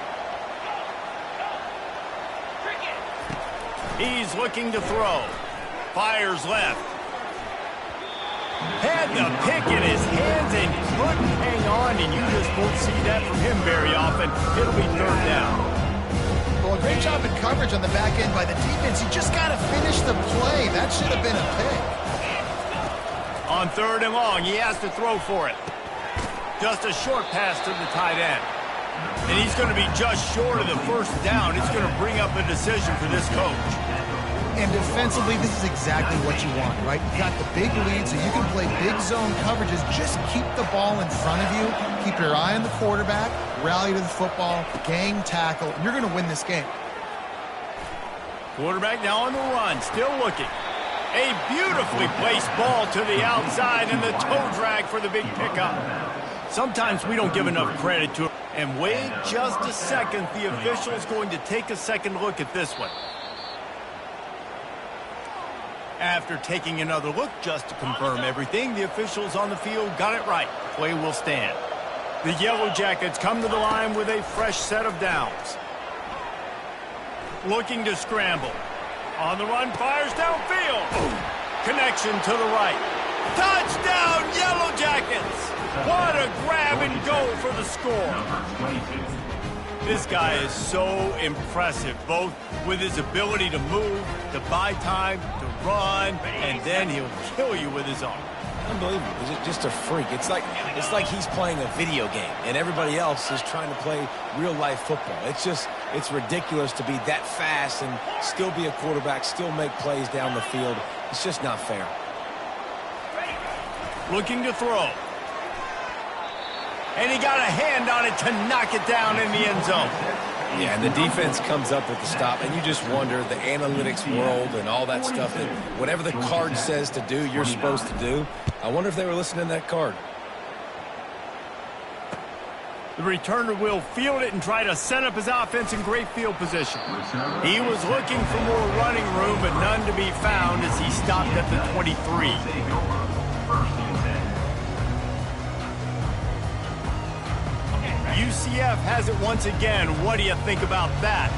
He's looking to throw. Fires left. Had the pick in his hands and couldn't hang on, and you just won't see that from him very often. It'll be 3rd down. Well, a great job in coverage on the back end by the defense. You just got to finish the play. That should have been a pick. On 3rd and long, he has to throw for it. Just a short pass to the tight end. And he's going to be just short of the 1st down. It's going to bring up a decision for this coach. And defensively, this is exactly what you want, right? You got the big lead, so you can play big zone coverages. Just keep the ball in front of you. Keep your eye on the quarterback. Rally to the football. Gang tackle. And you're going to win this game. Quarterback now on the run. Still looking. A beautifully placed ball to the outside, and the toe drag for the big pickup. Sometimes we don't give enough credit to it. And wait just a second. The official is going to take a second look at this one. After taking another look just to confirm everything, the officials on the field got it right. Play will stand. The Yellow Jackets come to the line with a fresh set of downs. Looking to scramble. On the run, fires downfield. Connection to the right. Touchdown, Yellow Jackets! What a grab and go for the score. This guy is so impressive, both with his ability to move, to buy time, to run, and then he'll kill you with his arm. Unbelievable. He's just a freak. It's like he's playing a video game, and everybody else is trying to play real-life football. It's ridiculous to be that fast and still be a quarterback, still make plays down the field. It's just not fair. Looking to throw. And he got a hand on it to knock it down in the end zone. Yeah, and the defense comes up with the stop, and you just wonder, the analytics world and all that stuff, that whatever the card says to do, you're supposed to do. I wonder if they were listening to that card. The returner will field it and try to set up his offense in great field position. He was looking for more running room, but none to be found as he stopped at the 23. UCF has it once again. What do you think about that?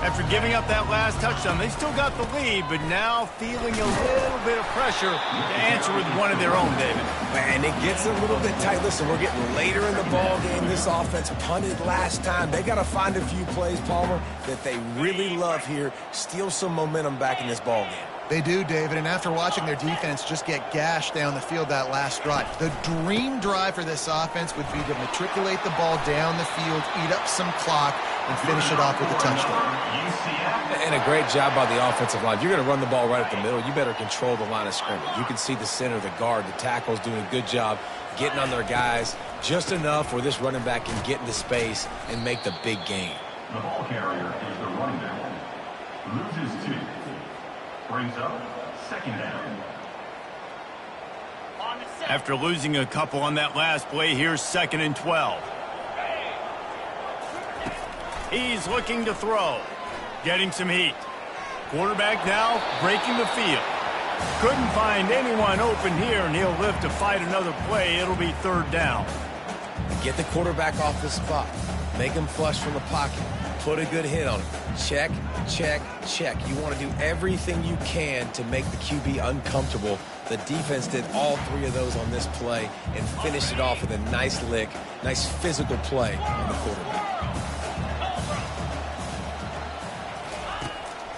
After giving up that last touchdown, they still got the lead, but now feeling a little bit of pressure to answer with one of their own, David. And it gets a little bit tight. Listen, we're getting later in the ball game. This offense punted last time. They got to find a few plays, Palmer, that they really love here. Steal some momentum back in this ball game. They do, David, and after watching their defense just get gashed down the field that last drive, the dream drive for this offense would be to matriculate the ball down the field, eat up some clock, and finish it off with a touchdown. And a great job by the offensive line. If you're going to run the ball right at the middle, you better control the line of scrimmage. You can see the center, the guard, the tackles doing a good job getting on their guys just enough where this running back can get into space and make the big gain. The ball carrier is the running back. Loses 2. Brings up 2nd down. After losing a couple on that last play, here's 2nd and 12. He's looking to throw. Getting some heat. Quarterback now breaking the field. Couldn't find anyone open here, and he'll live to fight another play. It'll be 3rd down. Get the quarterback off the spot. Make him flush from the pocket. Put a good hit on him. Check, check, check. You want to do everything you can to make the QB uncomfortable. The defense did all 3 of those on this play and finished it off with a nice lick, nice physical play on the quarterback.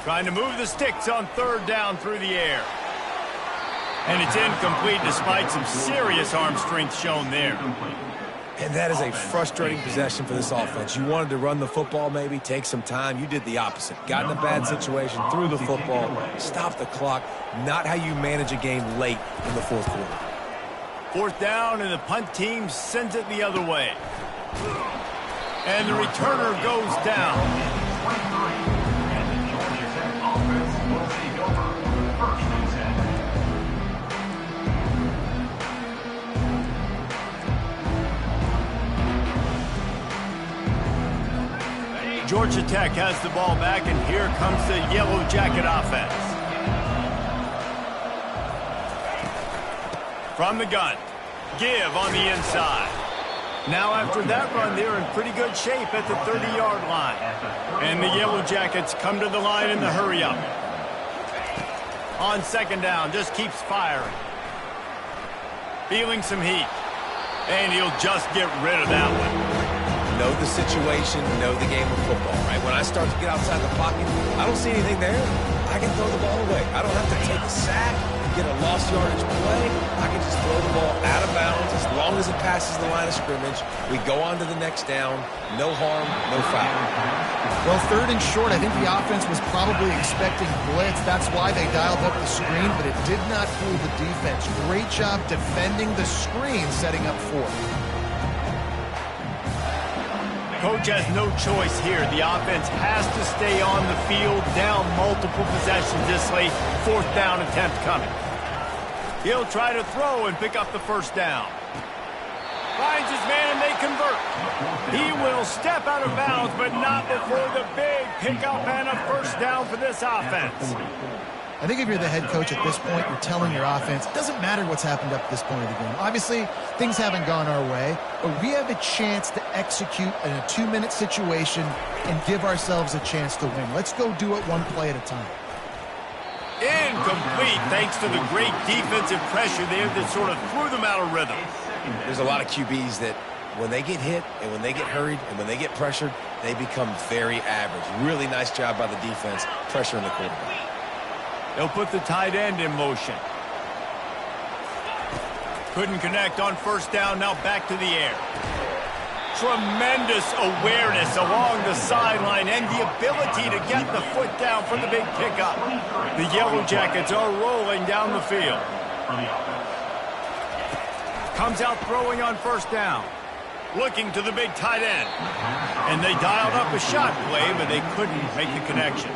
Trying to move the sticks on 3rd down through the air. And it's incomplete despite some serious arm strength shown there. And that is a frustrating possession for this offense. You wanted to run the football, maybe take some time. You did the opposite. Got in a bad situation, threw the football, stopped the clock. Not how you manage a game late in the 4th quarter. 4th down, and the punt team sends it the other way. And the returner goes down. And the Georgia Tech offense will take over 1st and 10. Georgia Tech has the ball back, and here comes the Yellow Jacket offense. From the gun, give on the inside. Now after that run, they're in pretty good shape at the 30-yard line. And the Yellow Jackets come to the line in the hurry-up. On 2nd down, just keeps firing. Feeling some heat. And he'll just get rid of that one. Know the situation, know the game of football, right? When I start to get outside the pocket, I don't see anything there. I can throw the ball away. I don't have to take a sack, get a lost yardage play. I can just throw the ball out of bounds as long as it passes the line of scrimmage. We go on to the next down. No harm, no foul. Well, 3rd and short, I think the offense was probably expecting blitz. That's why they dialed up the screen, but it did not fool the defense. Great job defending the screen, setting up 4th. Coach has no choice here. The offense has to stay on the field, down multiple possessions this late. 4th down attempt coming. He'll try to throw and pick up the 1st down. Finds his man and they convert. He will step out of bounds, but not before the big pickup and a 1st down for this offense. I think if you're the head coach at this point, you're telling your offense, it doesn't matter what's happened up to this point of the game. Obviously, things haven't gone our way, but we have a chance to execute in a 2-minute situation and give ourselves a chance to win. Let's go do it one play at a time. Incomplete, thanks to the great defensive pressure there that sort of threw them out of rhythm. There's a lot of QBs that when they get hit and when they get hurried and when they get pressured, they become very average. Really nice job by the defense, pressuring the quarterback. They'll put the tight end in motion. Couldn't connect on 1st down, now back to the air. Tremendous awareness along the sideline and the ability to get the foot down for the big pickup. The Yellow Jackets are rolling down the field. Comes out throwing on 1st down. Looking to the big tight end. And they dialed up a shot play, but they couldn't make the connection.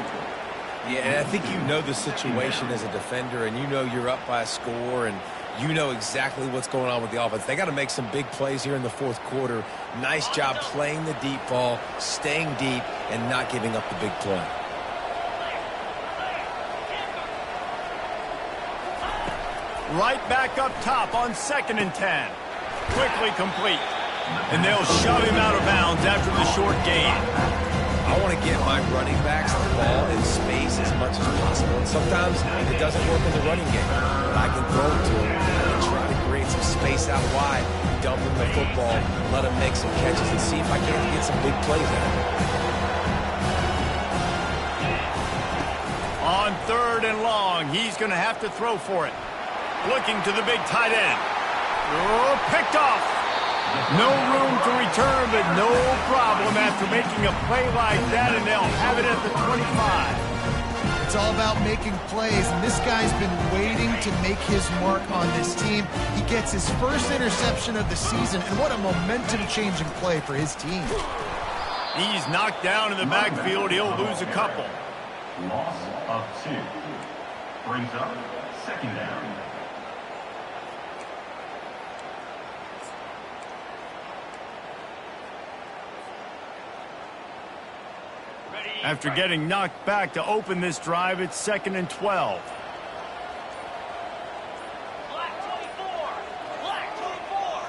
Yeah, and I think you know the situation as a defender, and you know you're up by a score, and you know exactly what's going on with the offense. They got to make some big plays here in the 4th quarter. Nice job playing the deep ball, staying deep, and not giving up the big play. Right back up top on 2nd and 10. Quickly complete. And they'll shove him out of bounds after the short gain. I want to get my running backs Sometimes it doesn't work in the running game, but I can throw it to him and try to create some space out wide, dump him the football, let him make some catches, and see if I can't get some big plays out of him. On 3rd and long, he's going to have to throw for it. Looking to the big tight end. Oh, picked off. No room to return, but no problem after making a play like that, and they'll have it at the 25. It's all about making plays, and this guy's been waiting to make his mark on this team. He gets his first interception of the season, and what a momentum-changing play for his team. He's knocked down in the backfield. He'll lose a couple. Loss of 2. Brings up 2nd down. After getting knocked back to open this drive, it's 2nd and 12. Black 24. Black 24.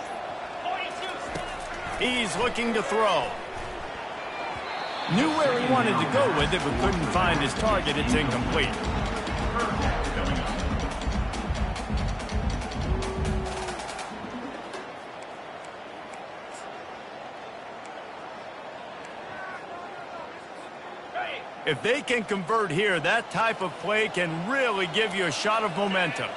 42. He's looking to throw. Knew where he wanted to go with it, but couldn't find his target. It's incomplete. If they can convert here, that type of play can really give you a shot of momentum.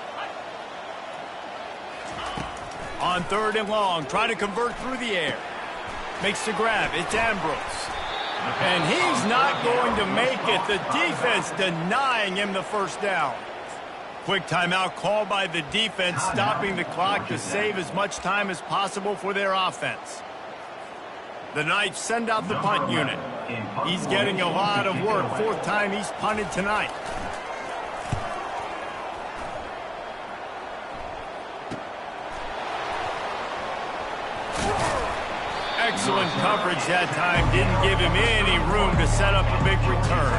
On 3rd and long, trying to convert through the air. Makes the grab. It's Ambrose. And he's not going to make it. The defense denying him the first down. Quick timeout called by the defense, stopping the clock to save as much time as possible for their offense. The Knights send out the punt unit. He's getting a lot of work. 4th time he's punted tonight. Excellent coverage that time. Didn't give him any room to set up a big return.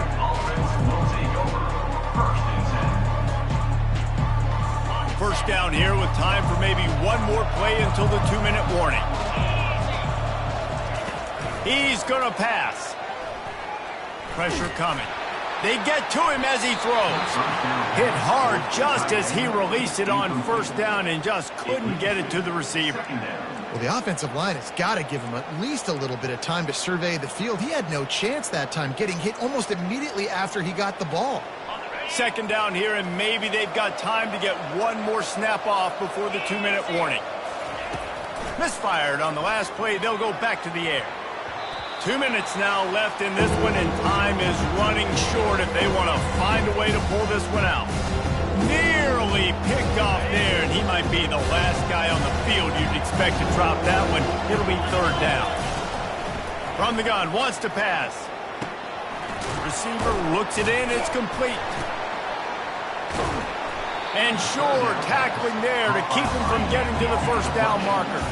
First down here with time for maybe one more play until the 2-minute warning. He's going to pass. Pressure coming. They get to him as he throws. Hit hard just as he released it on 1st down and just couldn't get it to the receiver. Well, the offensive line has got to give him at least a little bit of time to survey the field. He had no chance that time, getting hit almost immediately after he got the ball. 2nd down here, and maybe they've got time to get one more snap off before the 2-minute warning. Misfired on the last play. They'll go back to the air. 2 minutes now left in this one, and time is running short if they want to find a way to pull this one out. Nearly picked off there, and he might be the last guy on the field you'd expect to drop that one. It'll be 3rd down. From the gun, wants to pass. Receiver looks it in, it's complete. And Shore tackling there to keep him from getting to the 1st down marker.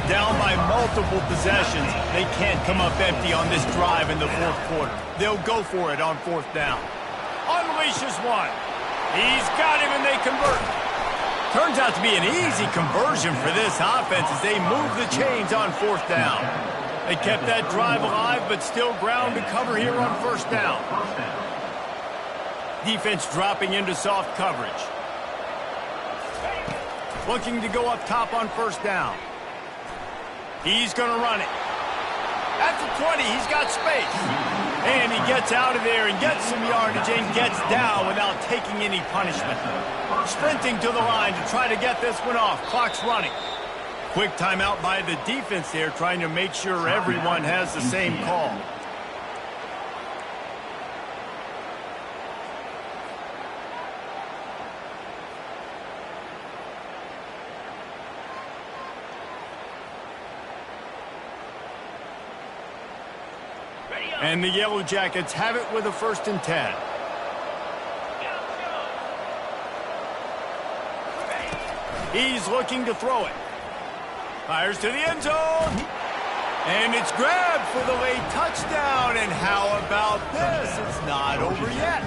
Down by multiple possessions. They can't come up empty on this drive in the 4th quarter. They'll go for it on 4th down. Unleashes one. He's got him, and they convert. Turns out to be an easy conversion for this offense as they move the chains on 4th down. They kept that drive alive, but still ground to cover here on 1st down. Defense dropping into soft coverage. Looking to go up top on 1st down. He's going to run it. At the 20, he's got space. And he gets out of there and gets some yardage and gets down without taking any punishment. Sprinting to the line to try to get this one off. Clock's running. Quick timeout by the defense there, trying to make sure everyone has the same call. And the Yellow Jackets have it with a 1st and 10. He's looking to throw it. Fires to the end zone. And it's grabbed for the late touchdown. And how about this? It's not over yet.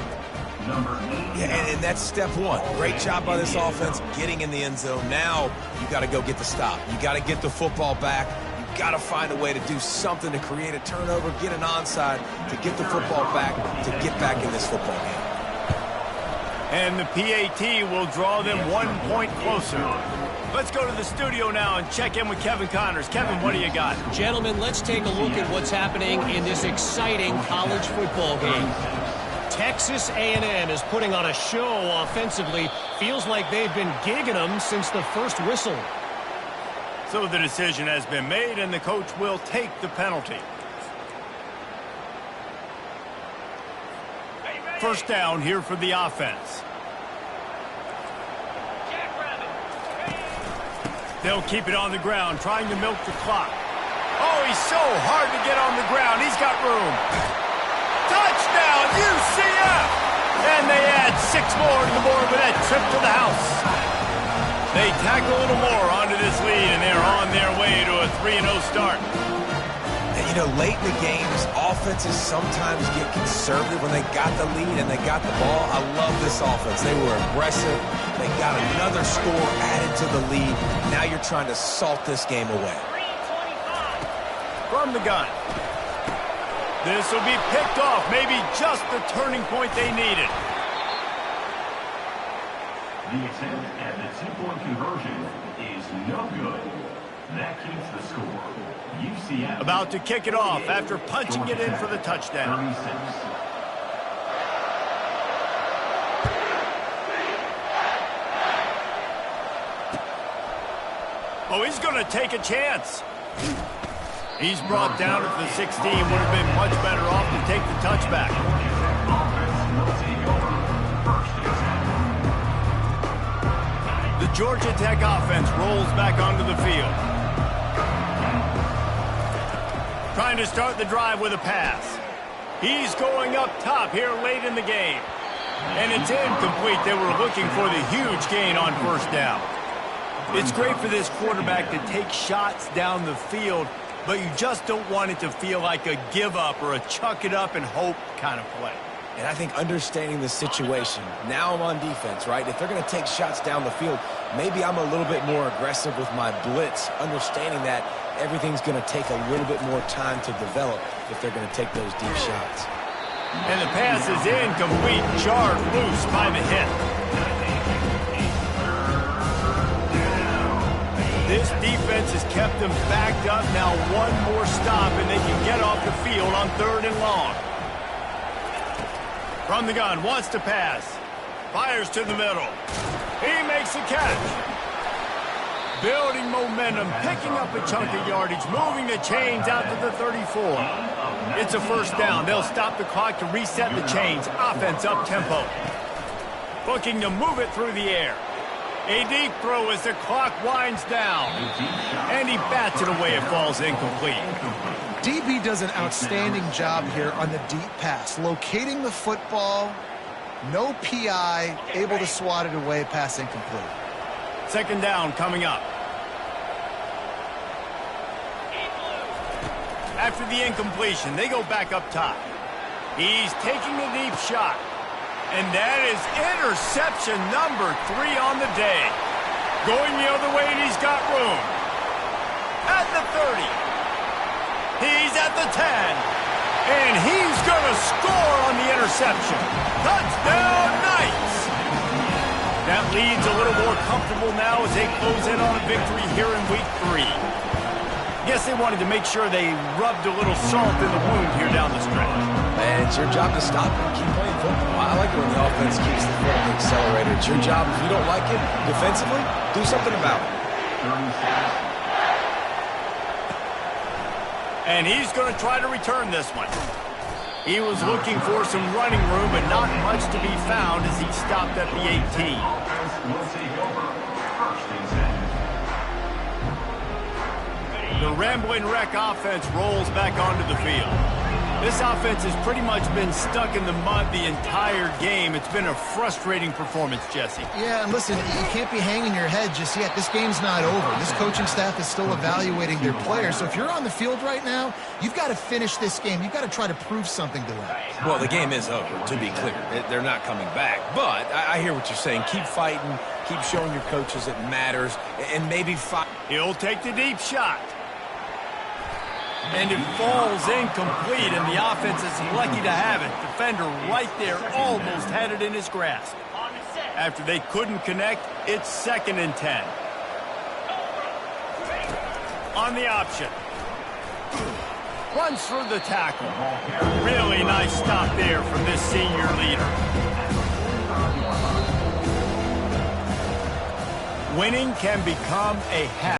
Yeah, and that's step one. Great job by this offense getting in the end zone. Now you got to go get the stop. You got to get the football back. Got to find a way to do something to create a turnover, get an onside, to get the football back, to get back in this football game. And the PAT will draw them 1 point closer. Let's go to the studio now and check in with Kevin Connors. Kevin, what do you got? Gentlemen, let's take a look at what's happening in this exciting college football game. Texas A&M is putting on a show offensively. Feels like they've been gigging them since the first whistle. So the decision has been made, and the coach will take the penalty. First down here for the offense. They'll keep it on the ground, trying to milk the clock. Oh, he's so hard to get on the ground. He's got room. Touchdown, UCF! And they add 6 more to the board with that trip to the house. They tack a little more onto this lead, and they're on their way to a 3-0 start. And, you know, late in the games, offenses sometimes get conservative when they got the lead and they got the ball. I love this offense. They were aggressive. They got another score added to the lead. Now you're trying to salt this game away. From the gun. This will be picked off. Maybe just the turning point they needed. The attempt at the 2-point conversion is no good. That keeps the score. UCF about to kick it off after punching it in for the touchdown. 36. Oh, he's going to take a chance. He's brought down at the 16. Would have been much better off to take the touchback. The Georgia Tech offense rolls back onto the field. Trying to start the drive with a pass. He's going up top here late in the game. And it's incomplete. They were looking for the huge gain on first down. It's great for this quarterback to take shots down the field, but you just don't want it to feel like a give up or a chuck it up and hope kind of play. And I think understanding the situation, now I'm on defense, right? If they're going to take shots down the field, maybe I'm a little bit more aggressive with my blitz, understanding that everything's going to take a little bit more time to develop if they're going to take those deep shots. And the pass is incomplete, jarred loose by the hit. This defense has kept them backed up. Now one more stop, and they can get off the field on 3rd and long. From the gun, wants to pass. Fires to the middle. He makes a catch. Building momentum, picking up a chunk of yardage, moving the chains out to the 34. It's a first down. They'll stop the clock to reset the chains. Offense up tempo. Looking to move it through the air. A deep throw as the clock winds down. And he bats it away. It falls incomplete. DB does an outstanding job here on the deep pass. Locating the football, no PI, able to swat it away, pass incomplete. Second down coming up. After the incompletion, they go back up top. He's taking a deep shot. And that is interception number 3 on the day. Going the other way, and he's got room. At the 30. He's at the 10. And he's going to score on the interception. Touchdown, Knights! That lead's a little more comfortable now as they close in on a victory here in week 3. Guess they wanted to make sure they rubbed a little salt in the wound here down the stretch. And it's your job to stop it. Keep playing football. I like it when the offense keeps the foot on the accelerator. It's your job. If you don't like it defensively, do something about it. And he's going to try to return this one. He was looking for some running room, but not much to be found as he stopped at the 18. The Rambling Wreck offense rolls back onto the field. This offense has pretty much been stuck in the mud the entire game. It's been a frustrating performance, Jesse. Yeah, and listen, you can't be hanging your head just yet. This game's not over. This coaching staff is still evaluating their players. So if you're on the field right now, you've got to finish this game. You've got to try to prove something to them. Well, the game is over, to be clear. They're not coming back. But I hear what you're saying. Keep fighting. Keep showing your coaches it matters. And maybe fight. He'll take the deep shot. And it falls incomplete, and the offense is lucky to have it. Defender right there almost had it in his grasp. After they couldn't connect, it's 2nd and 10. On the option. Runs for the tackle. Really nice stop there from this senior leader. Winning can become a habit.